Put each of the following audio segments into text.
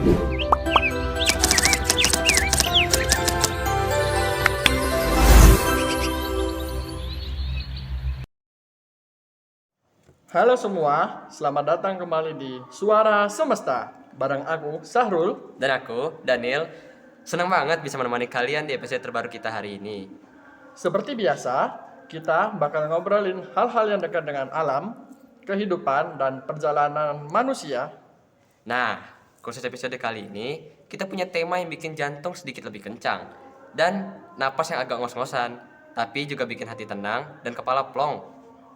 Halo semua, selamat datang kembali di Suara Semesta. Bareng aku, Sahrul. Dan aku, Daniel, senang banget bisa menemani kalian di episode terbaru kita hari ini. Seperti biasa, kita bakal ngobrolin hal-hal yang dekat dengan alam, kehidupan, dan perjalanan manusia. Nah, khusus episode kali ini, kita punya tema yang bikin jantung sedikit lebih kencang dan napas yang agak ngos-ngosan, tapi juga bikin hati tenang dan kepala plong.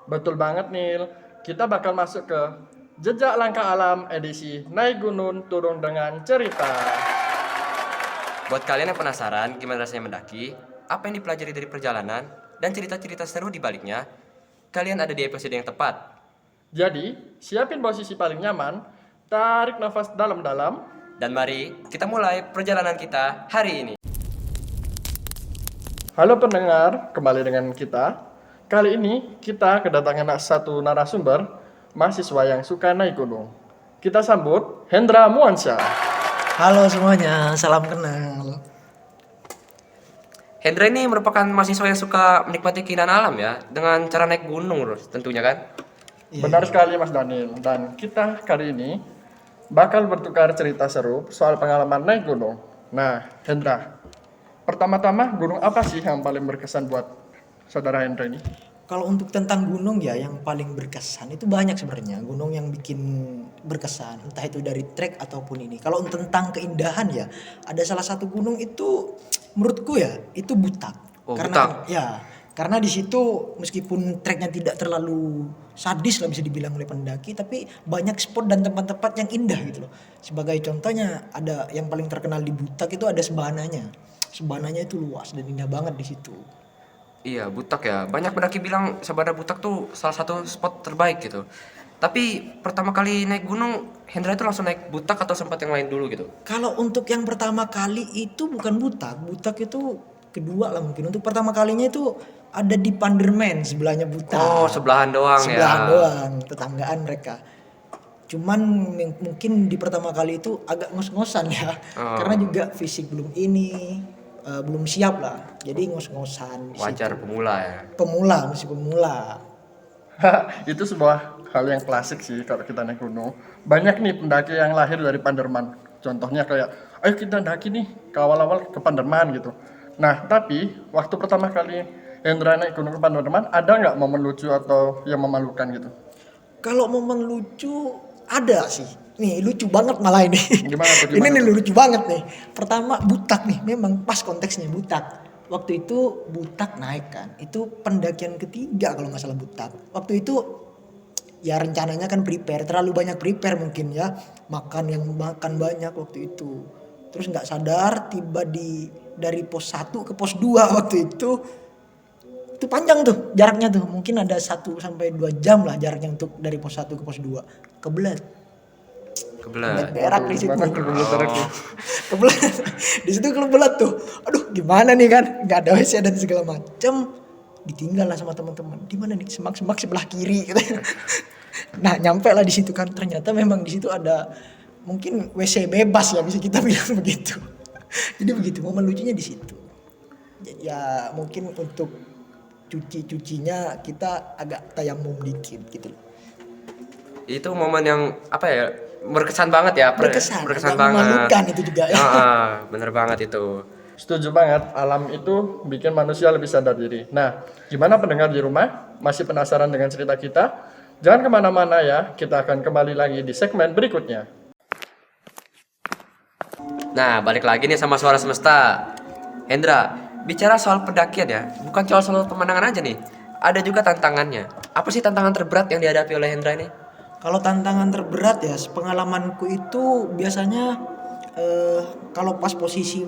Betul banget, Nil. Kita bakal masuk ke Jejak Langkah Alam edisi Naik Gunung Turun dengan Cerita. Buat kalian yang penasaran gimana rasanya mendaki, apa yang dipelajari dari perjalanan, dan cerita-cerita seru di baliknya, kalian ada di episode yang tepat. Jadi, siapin posisi paling nyaman, tarik nafas dalam-dalam, Dan mari kita mulai perjalanan kita hari ini. Halo pendengar, kembali dengan kita. Kali ini kita kedatangan satu narasumber, mahasiswa yang suka naik gunung. Kita sambut Hendra Muansyah. Halo semuanya, salam kenal. Hendra ini merupakan mahasiswa yang suka menikmati keindahan alam ya, dengan cara naik gunung tentunya kan. Benar sekali Mas Daniel. Dan kita kali ini bakal bertukar cerita seru soal pengalaman naik gunung. Nah, Hendra, pertama-tama gunung apa sih yang paling berkesan buat saudara Hendra ini? Kalau untuk tentang gunung ya yang paling berkesan itu banyak sebenarnya gunung yang bikin berkesan, entah itu dari trek ataupun ini. Kalau tentang keindahan ya, ada salah satu gunung itu menurutku ya itu Butak. Oh, Karena Butak. karena di situ meskipun treknya tidak terlalu sadis lah bisa dibilang oleh pendaki, tapi banyak spot dan tempat-tempat yang indah gitu loh. Sebagai contohnya ada yang paling terkenal di Butak itu ada Sebananya. Sebananya itu luas dan indah banget di situ. Iya, Butak ya. Banyak pendaki bilang Sabana Butak tuh salah satu spot terbaik gitu. Tapi pertama kali naik gunung, Hendra itu langsung naik Butak atau sempat yang lain dulu gitu? Kalau untuk yang pertama kali itu bukan Butak, Butak itu kedua lah mungkin. Untuk pertama kalinya itu ada di Pandermen sebelahnya Butak. Oh, sebelahan doang Sebelahan ya. doang, tetanggaan mereka. Cuman mungkin di pertama kali itu agak ngos-ngosan ya, Oh. karena juga fisik belum belum siap lah. Jadi ngos-ngosan di Wajar situ. pemula ya. Masih pemula. Itu sebuah hal yang klasik sih kalau kita naik gunung. Banyak nih pendaki yang lahir dari Panderman. Contohnya kayak, ayo kita daki nih ke awal-awal ke Panderman gitu. Nah, tapi waktu pertama kali Hendra naik gunung ke Panderman, ada nggak momen lucu atau yang memalukan gitu? Kalau momen lucu ada sih. Nih lucu banget malah ini. Gimana tuh, Ini gimana nih tuh? lucu banget nih. Pertama Butak nih, memang pas konteksnya Butak. Waktu itu Butak naik kan. Itu pendakian ketiga kalau nggak salah Butak. Waktu itu ya rencananya kan prepare, terlalu banyak prepare mungkin ya. Makan banyak waktu itu. Terus nggak sadar tiba dari pos 1 ke pos 2 waktu itu. Itu panjang tuh jaraknya tuh. Mungkin ada 1 sampai 2 jam lah jaraknya untuk dari pos 1 ke pos 2. Kebelet Kebelah. berak di situ. Gimana tuh kebelet berak tuh? Kebelet. Di situ kebelet tuh. Aduh, gimana nih kan? Enggak ada WC dan segala macem. Ditinggal lah sama teman-teman. Di mana nih? Semak-semak sebelah kiri gitu. Nah, nyampe lah di situ kan. Ternyata memang di situ ada mungkin WC bebas ya bisa kita bilang begitu. Jadi begitu momen lucunya di situ. Ya mungkin untuk cucinya kita agak tayamum dikit gitu loh. Itu momen yang apa ya? Berkesan banget ya. Berkesan agak banget. memalukan itu juga ya. Bener banget itu. Setuju banget, alam itu bikin manusia lebih sadar diri. Nah, gimana pendengar di rumah? Masih penasaran dengan cerita kita? Jangan kemana-mana ya, kita akan kembali lagi di segmen berikutnya. Nah, balik lagi nih sama Suara Semesta. Hendra, bicara soal pendakian ya, bukan cuma soal pemandangan aja nih. Ada juga tantangannya. Apa sih tantangan terberat yang dihadapi oleh Hendra ini? Kalau tantangan terberat ya, pengalamanku itu biasanya kalau pas posisi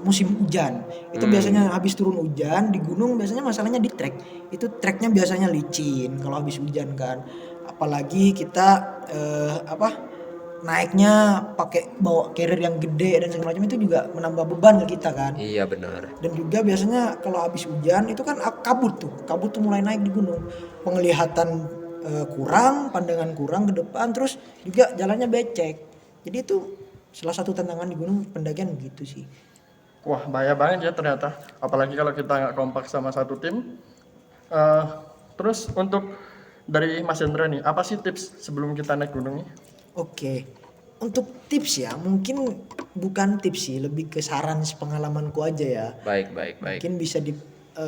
musim hujan, itu biasanya habis turun hujan di gunung biasanya masalahnya di trek. Itu treknya biasanya licin kalau habis hujan kan. Apalagi kita naiknya pakai bawa carrier yang gede dan segala macam itu juga menambah beban ke kita kan. Iya benar. Dan juga biasanya kalau habis hujan itu kan kabut tuh mulai naik di gunung. Penglihatan kurang, pandangan kurang ke depan, terus juga jalannya becek. Jadi itu salah satu tantangan di gunung pendakian begitu sih. Wah, bahaya banget ya ternyata. Apalagi kalau kita nggak kompak sama satu tim. Eh, Terus untuk dari Mas Hendra nih, apa sih tips sebelum kita naik gunung nih? Oke, untuk tips ya, mungkin bukan tips sih, lebih ke saran sepengalamanku aja ya. Baik, baik, baik. Mungkin bisa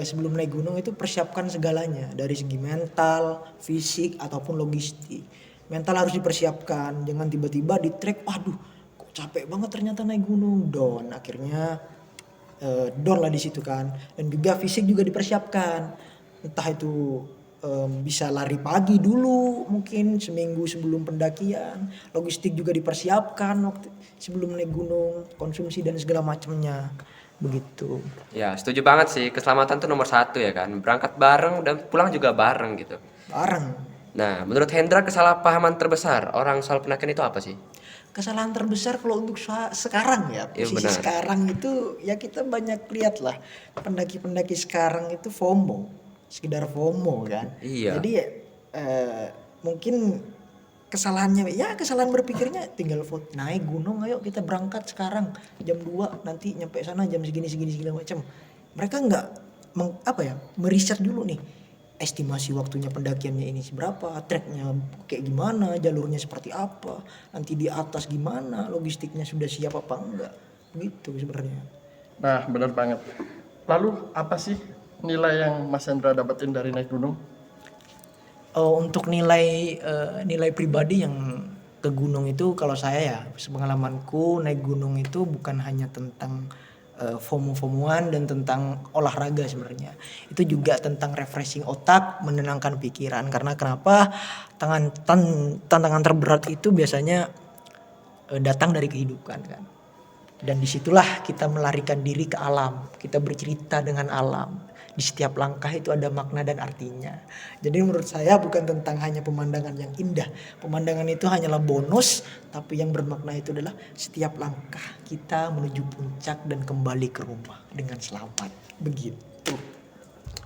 sebelum naik gunung itu persiapkan segalanya dari segi mental, fisik ataupun logistik. Mental harus dipersiapkan, jangan tiba-tiba di trek, waduh, kok capek banget ternyata naik gunung, down. Akhirnya down lah di situ kan. Dan juga fisik juga dipersiapkan. Entah itu bisa lari pagi dulu mungkin seminggu sebelum pendakian, logistik juga dipersiapkan waktu sebelum naik gunung, konsumsi dan segala macamnya begitu. Ya, setuju banget sih. Keselamatan tuh nomor satu ya kan. Berangkat bareng dan pulang juga bareng gitu. Bareng. Nah, menurut Hendra kesalahpahaman terbesar orang soal pendakian itu apa sih? Kesalahan terbesar kalau untuk sekarang ya, Iya, posisi benar. sekarang itu ya kita banyak lihat lah pendaki-pendaki sekarang itu FOMO, sekedar FOMO kan. Iya. Jadi mungkin kesalahannya ya kesalahan berpikirnya tinggal vote naik gunung, ayo kita berangkat sekarang jam 2 nanti nyampe sana jam segini macam. Mereka nggak meriset dulu nih estimasi waktunya pendakiannya ini seberapa, treknya kayak gimana, jalurnya seperti apa, nanti di atas gimana, logistiknya sudah siap apa enggak, begitu sebenarnya. Nah, benar banget. Lalu apa sih nilai yang Mas Hendra dapetin dari naik gunung? Untuk nilai pribadi yang ke gunung itu kalau saya ya sepengalamanku naik gunung itu bukan hanya tentang FOMO-FOMOan dan tentang olahraga sebenarnya. Itu juga tentang refreshing otak, menenangkan pikiran. Karena kenapa? Tantangan terberat itu biasanya datang dari kehidupan kan. Dan disitulah kita melarikan diri ke alam. Kita bercerita dengan alam. Di setiap langkah itu ada makna dan artinya. Jadi menurut saya bukan tentang hanya pemandangan yang indah. Pemandangan itu hanyalah bonus, tapi yang bermakna itu adalah setiap langkah kita menuju puncak dan kembali ke rumah dengan selamat. Begitu.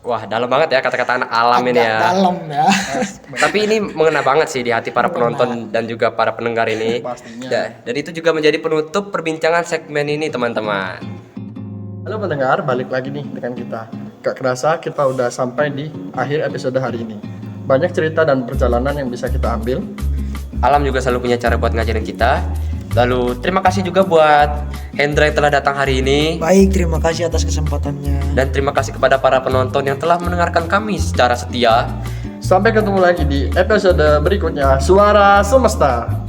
Wah, dalam banget ya kata-kata anak alam ini Agak ya. dalam ya. Tapi ini mengena banget sih di hati para penonton dan juga para pendengar ini. Pastinya. Dan itu juga menjadi penutup perbincangan segmen ini, teman-teman. Halo pendengar, balik lagi nih dengan kita. Gak kerasa kita udah sampai di akhir episode hari ini. Banyak cerita dan perjalanan yang bisa kita ambil. Alam juga selalu punya cara buat ngajarin kita. Lalu terima kasih juga buat Hendra yang telah datang hari ini. Baik, terima kasih atas kesempatannya. Dan terima kasih kepada para penonton yang telah mendengarkan kami secara setia. Sampai ketemu lagi di episode berikutnya Suara Semesta.